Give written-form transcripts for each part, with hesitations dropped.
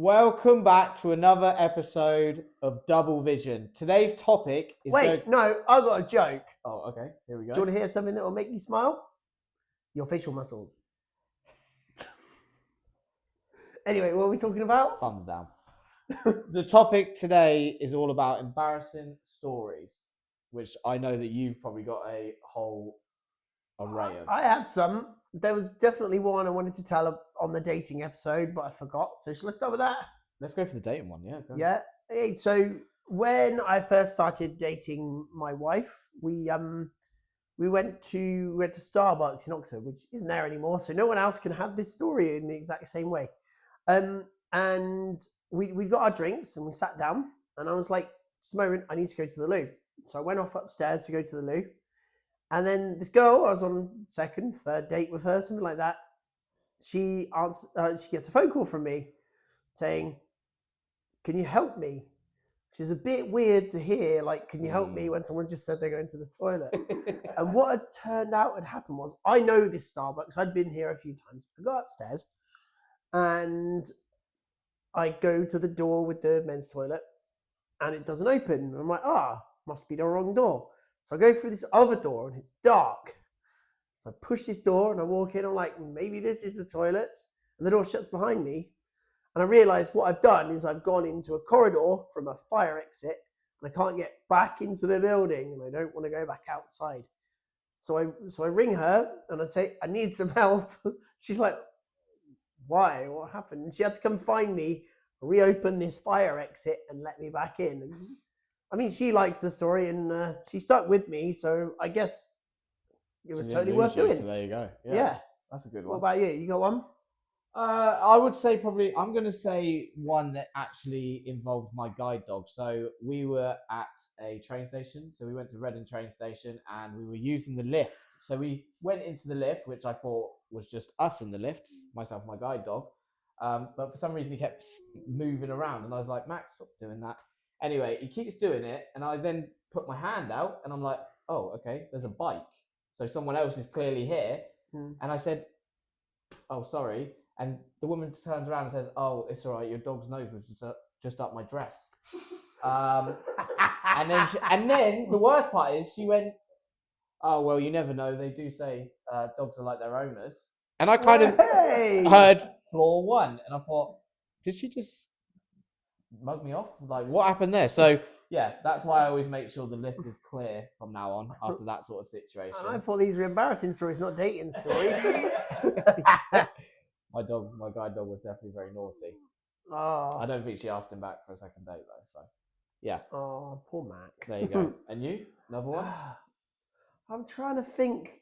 Welcome back to another episode of Double Vision. Today's topic is... No, I got a joke. Oh, okay. Here we go. Do you want to hear something that will make you smile? Your facial muscles. Anyway, what are we talking about? Thumbs down. The topic today is all about embarrassing stories, which I know that you've probably got a whole array of. I had some. There was definitely one I wanted to tell on the dating episode, but I forgot. So let's start with that. Let's go for the dating one, yeah. Go Yeah. Hey, so when I first started dating my wife, we went to Starbucks in Oxford, which isn't there anymore, so no one else can have this story in the exact same way. And we got our drinks and we sat down, and I was like, just a moment, I need to go to the loo. So I went off upstairs to go to the loo. And then this girl, I was on second, third date with her, something like that. She gets a phone call from me saying, "Can you help me?" Which is a bit weird to hear, like, "Can you help me?" when someone just said they're going to the toilet. And what had turned out had happened was, I know this Starbucks, I'd been here a few times. I go upstairs and I go to the door with the men's toilet and it doesn't open. I'm like, must be the wrong door. So I go through this other door and it's dark. So I push this door and I walk in. I'm like, maybe this is the toilet. And the door shuts behind me. And I realize what I've done is I've gone into a corridor from a fire exit and I can't get back into the building and I don't want to go back outside. So I ring her and I say, I need some help. She's like, why? What happened? And she had to come find me, reopen this fire exit and let me back in. And I mean, she likes the story and she stuck with me, so I guess it was totally worth doing. So there you go. Yeah. That's a good What one. about you? You got one? I would say probably, I'm going to say one that actually involved my guide dog. So we were at a train station. So we went to Reading train station and we were using the lift. So we went into the lift, which I thought was just us in the lift, myself and my guide dog. But for some reason he kept moving around and I was like, Max, stop doing that. Anyway, he keeps doing it, and I then put my hand out, and I'm like, oh, okay, there's a bike. So someone else is clearly here. And I said, oh, sorry. And the woman turns around and says, oh, it's all right, your dog's nose was just up my dress. And then the worst part is she went, oh, well, you never know. They do say dogs are like their owners. And I kind of heard floor one, and I thought, did she just mug me off? Like, what happened there? So yeah, that's why I always make sure the lift is clear from now on after that sort of situation. And I thought these were embarrassing stories, not dating stories. My guide dog was definitely very naughty. Oh. I don't think she asked him back for a second date though, so yeah. Oh, poor Mac. There you go. And you? Another one? I'm trying to think.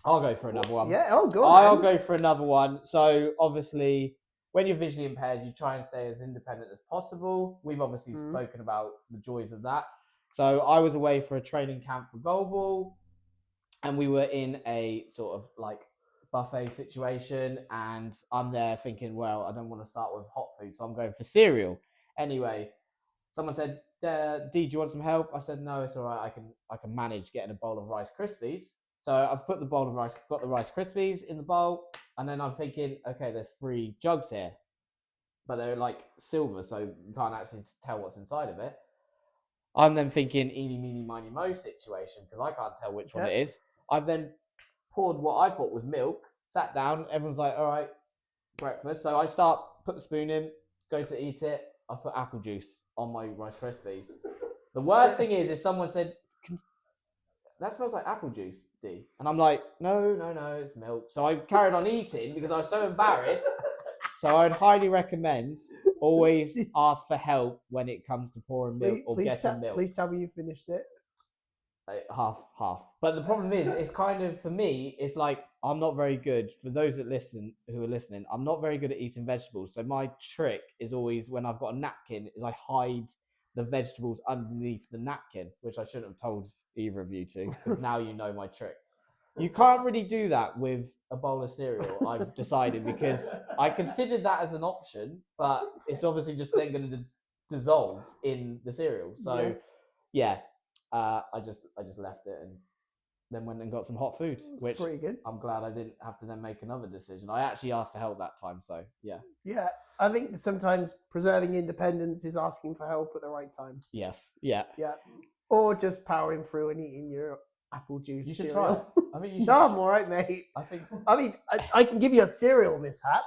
I'll go for another one. Yeah, go on. I'll go for another one. So obviously, when you're visually impaired, you try and stay as independent as possible. We've obviously spoken about the joys of that. So I was away for a training camp for goalball, and we were in a sort of like buffet situation, and I'm there thinking, well, I don't want to start with hot food, so I'm going for cereal. Anyway, someone said, D, do you want some help? I said, no, it's all right. I can manage getting a bowl of Rice Krispies. So I've put got the Rice Krispies in the bowl, and then I'm thinking, okay, there's 3 jugs here, but they're like silver, so you can't actually tell what's inside of it. I'm then thinking, eeny, meeny, miny, mo situation, because I can't tell which one it is. I've then poured what I thought was milk, sat down, everyone's like, all right, breakfast. So I put the spoon in, go to eat it. I put apple juice on my Rice Krispies. The worst thing is someone said, that smells like apple juice, D. And I'm like, no, it's milk. So I carried on eating because I was so embarrassed. So I'd highly recommend always ask for help when it comes to pouring milk or getting milk. Please tell me you finished it. Half. But the problem is, it's kind of, for me, it's like, I'm not very good, for those who are listening, I'm not very good at eating vegetables. So my trick is always, when I've got a napkin, is I hide the vegetables underneath the napkin, which I shouldn't have told either of you to, because now you know my trick. You can't really do that with a bowl of cereal, I've decided, because I considered that as an option, but it's obviously just then going to dissolve in the cereal. So yeah, I just left it, and then went and got some hot food, which pretty good. I'm glad I didn't have to then make another decision. I actually asked for help that time, so yeah. Yeah, I think sometimes preserving independence is asking for help at the right time. Yes, yeah. Yeah, or just powering through and eating your apple juice. You should cereal. try it. I think you should. No, I'm all right, mate. I mean, I can give you a cereal mishap.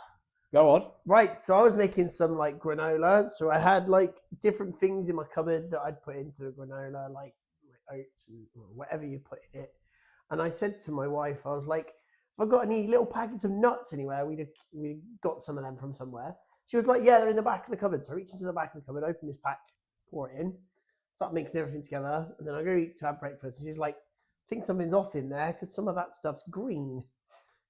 Go on. Right, so I was making some like granola. So I had like different things in my cupboard that I'd put into the granola, like oats and whatever you put in it. And I said to my wife, I was like, "Have I got any little packets of nuts anywhere? We got some of them from somewhere." She was like, "Yeah, they're in the back of the cupboard." So I reach into the back of the cupboard, open this pack, pour it in, start mixing everything together, and then I go eat to have breakfast. And she's like, "I think something's off in there because some of that stuff's green.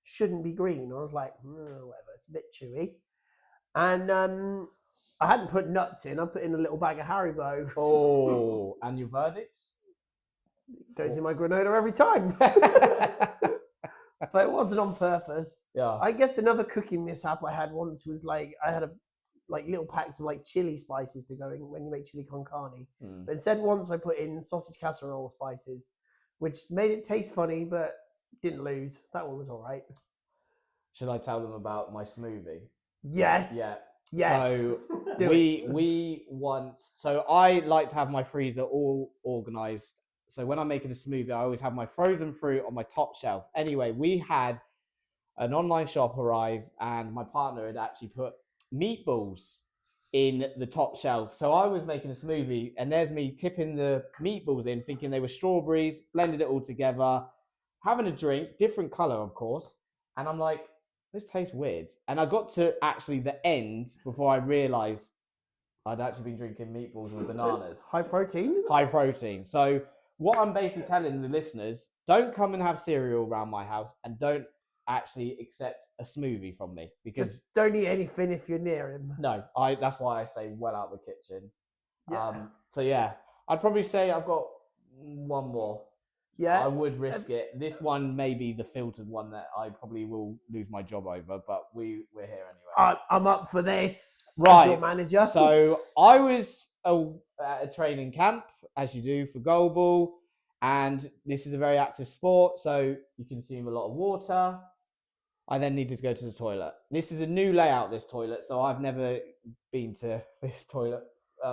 Shouldn't be green." I was like, "Whatever, it's a bit chewy." And I hadn't put nuts in. I put in a little bag of Haribo. Oh, and your verdict? Goes in my granola every time. But it wasn't on purpose. Yeah. I guess another cooking mishap I had once was like I had little packs of like chili spices to go in when you make chili con carne. But instead once I put in sausage casserole spices, which made it taste funny but didn't lose. That one was all right. Should I tell them about my smoothie? Yes. Yeah. Yes. So we once. So I like to have my freezer all organized. So when I'm making a smoothie, I always have my frozen fruit on my top shelf. Anyway, we had an online shop arrive, and my partner had actually put meatballs in the top shelf. So I was making a smoothie, and there's me tipping the meatballs in, thinking they were strawberries, blended it all together, having a drink, different color, of course. And I'm like, this tastes weird. And I got to actually the end before I realized I'd actually been drinking meatballs with bananas. High protein? High protein. So what I'm basically telling the listeners, don't come and have cereal around my house, and don't actually accept a smoothie from me, because just don't eat anything if you're near him. No, that's why I stay well out of the kitchen. Yeah. So yeah, I'd probably say I've got one more. Yeah. I would risk it. This one may be the filtered one that I probably will lose my job over, but we're here anyway. I'm up for this. Right. As your manager. So I was at a training camp, as you do, for goalball, and this is a very active sport, so you consume a lot of water. I then needed to go to the toilet. This is a new layout, this toilet, so I've never been to this toilet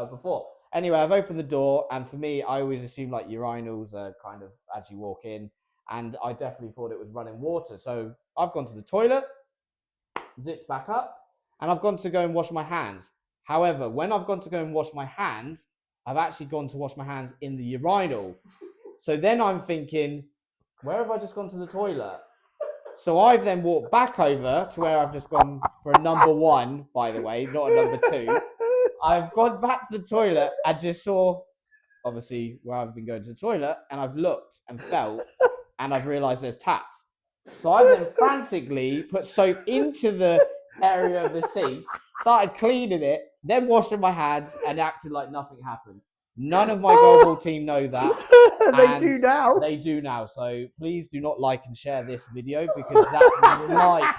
before. Anyway, I've opened the door, and for me, I always assume like urinals are kind of as you walk in, and I definitely thought it was running water. So I've gone to the toilet, zipped back up, and I've gone to go and wash my hands. However, when I've gone to go and wash my hands, I've actually gone to wash my hands in the urinal. So then I'm thinking, where have I just gone to the toilet? So I've then walked back over to where I've just gone for a number one, by the way, not a number two. I've gone back to the toilet and just saw, obviously, where I've been going to the toilet, and I've looked and felt, and I've realised there's taps. So I then frantically put soap into the area of the sink, started cleaning it, then washing my hands, and acted like nothing happened. None of my goalball team know that. They do now. They do now. So please do not like and share this video, because that might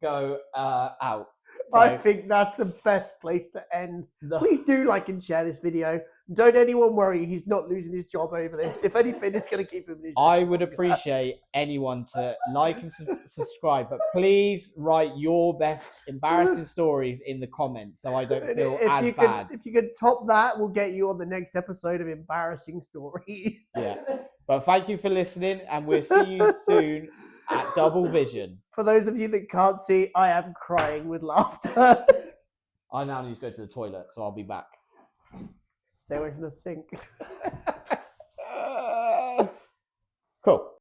go out. So, I think that's the best place to end. Please do like and share this video. Don't anyone worry, he's not losing his job over this. If anything, it's going to keep him in his job. I would appreciate anyone to like and subscribe, but please write your best embarrassing stories in the comments so I don't feel as bad. If you could top that, we'll get you on the next episode of Embarrassing Stories. Yeah. But thank you for listening, and we'll see you soon at Double Vision. For those of you that can't see, I am crying with laughter. I now need to go to the toilet, so I'll be back. Stay away from the sink. Cool.